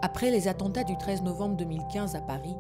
Après les attentats du 13 novembre 2015 à Paris,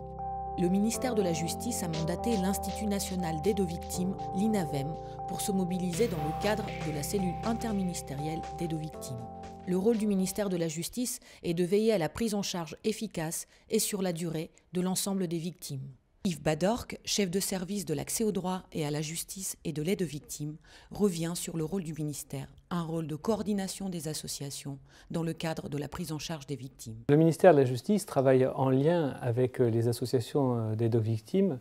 le ministère de la Justice a mandaté l'Institut national d'aide aux victimes, l'INAVEM, pour se mobiliser dans le cadre de la cellule interministérielle d'aide aux victimes. Le rôle du ministère de la Justice est de veiller à la prise en charge efficace et sur la durée de l'ensemble des victimes. Yves Badorque, chef de service de l'accès au droit et à la justice et de l'aide aux victimes, revient sur le rôle du ministère, un rôle de coordination des associations dans le cadre de la prise en charge des victimes. Le ministère de la Justice travaille en lien avec les associations d'aide aux victimes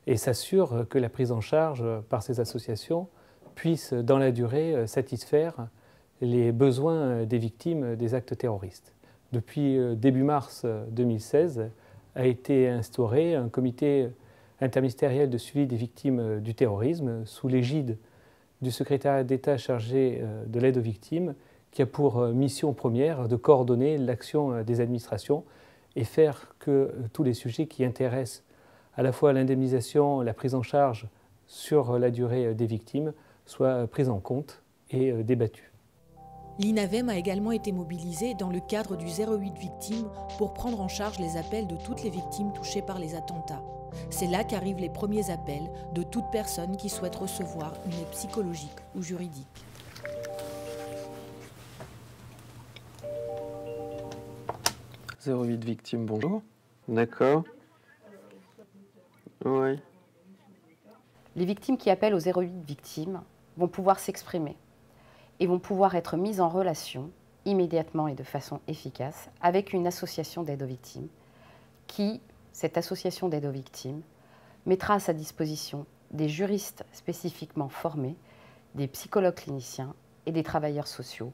et s'assure que la prise en charge par ces associations puisse, dans la durée, satisfaire les besoins des victimes des actes terroristes. Depuis début mars 2016, a été instauré un comité interministériel de suivi des victimes du terrorisme sous l'égide du secrétariat d'État chargé de l'aide aux victimes qui a pour mission première de coordonner l'action des administrations et faire que tous les sujets qui intéressent à la fois l'indemnisation, la prise en charge sur la durée des victimes soient pris en compte et débattus. L'INAVEM a également été mobilisé dans le cadre du 08 Victimes pour prendre en charge les appels de toutes les victimes touchées par les attentats. C'est là qu'arrivent les premiers appels de toute personne qui souhaite recevoir une aide psychologique ou juridique. « 08 Victimes, bonjour. D'accord. Oui. Les victimes qui appellent au 08 Victimes vont pouvoir s'exprimer et vont pouvoir être mises en relation immédiatement et de façon efficace avec une association d'aide aux victimes qui, cette association d'aide aux victimes, mettra à sa disposition des juristes spécifiquement formés, des psychologues cliniciens et des travailleurs sociaux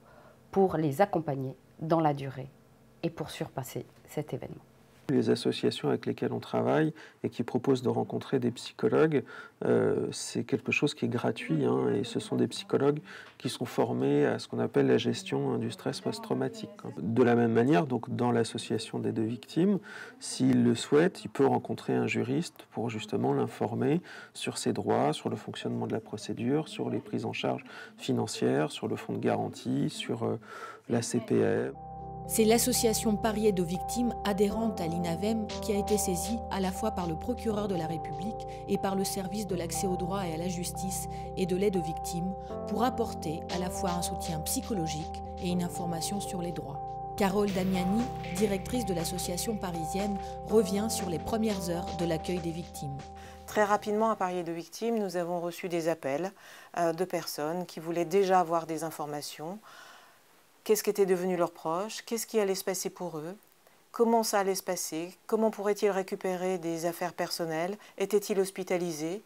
pour les accompagner dans la durée et pour surpasser cet événement. Les associations avec lesquelles on travaille et qui proposent de rencontrer des psychologues, c'est quelque chose qui est gratuit, hein, et ce sont des psychologues qui sont formés à ce qu'on appelle la gestion du stress post-traumatique. De la même manière, donc, dans l'association des deux victimes, s'il le souhaite, il peut rencontrer un juriste pour justement l'informer sur ses droits, sur le fonctionnement de la procédure, sur les prises en charge financières, sur le fonds de garantie, sur la CPR. C'est l'association Paris Aide aux victimes, adhérente à l'INAVEM, qui a été saisie à la fois par le procureur de la République et par le service de l'accès au droit et à la justice et de l'aide aux victimes pour apporter à la fois un soutien psychologique et une information sur les droits. Carole Damiani, directrice de l'association parisienne, revient sur les premières heures de l'accueil des victimes. Très rapidement, à Paris Aide aux victimes, nous avons reçu des appels de personnes qui voulaient déjà avoir des informations. Qu'est-ce qu'étaient devenus leurs proches, qu'est-ce qui allait se passer pour eux, comment ça allait se passer, comment pourraient-ils récupérer des affaires personnelles, étaient-ils hospitalisés.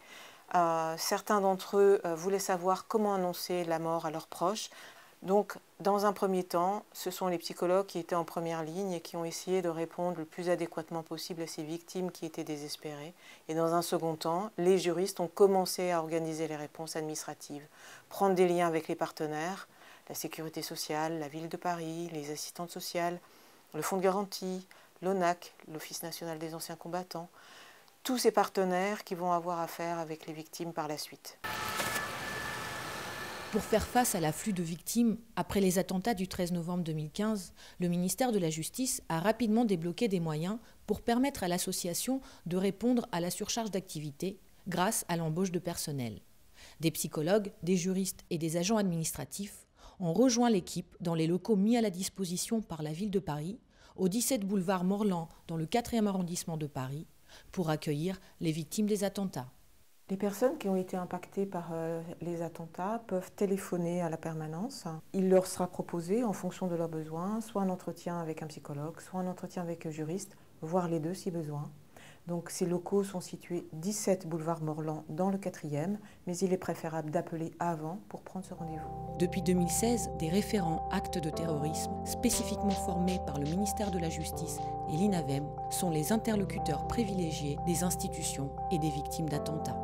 Certains d'entre eux voulaient savoir comment annoncer la mort à leurs proches. Donc, dans un premier temps, ce sont les psychologues qui étaient en première ligne et qui ont essayé de répondre le plus adéquatement possible à ces victimes qui étaient désespérées. Et dans un second temps, les juristes ont commencé à organiser les réponses administratives, prendre des liens avec les partenaires, la sécurité sociale, la ville de Paris, les assistantes sociales, le fonds de garantie, l'ONAC, l'Office national des anciens combattants, tous ces partenaires qui vont avoir affaire avec les victimes par la suite. Pour faire face à l'afflux de victimes, après les attentats du 13 novembre 2015, le ministère de la Justice a rapidement débloqué des moyens pour permettre à l'association de répondre à la surcharge d'activité grâce à l'embauche de personnel. Des psychologues, des juristes et des agents administratifs ont rejoint l'équipe dans les locaux mis à la disposition par la ville de Paris, au 17 boulevard Morland, dans le 4e arrondissement de Paris, pour accueillir les victimes des attentats. Les personnes qui ont été impactées par les attentats peuvent téléphoner à la permanence. Il leur sera proposé, en fonction de leurs besoins, soit un entretien avec un psychologue, soit un entretien avec un juriste, voire les deux si besoin. Donc ces locaux sont situés 17 boulevard Morland dans le 4e, mais il est préférable d'appeler avant pour prendre ce rendez-vous. Depuis 2016, des référents actes de terrorisme, spécifiquement formés par le ministère de la Justice et l'INAVEM, sont les interlocuteurs privilégiés des institutions et des victimes d'attentats.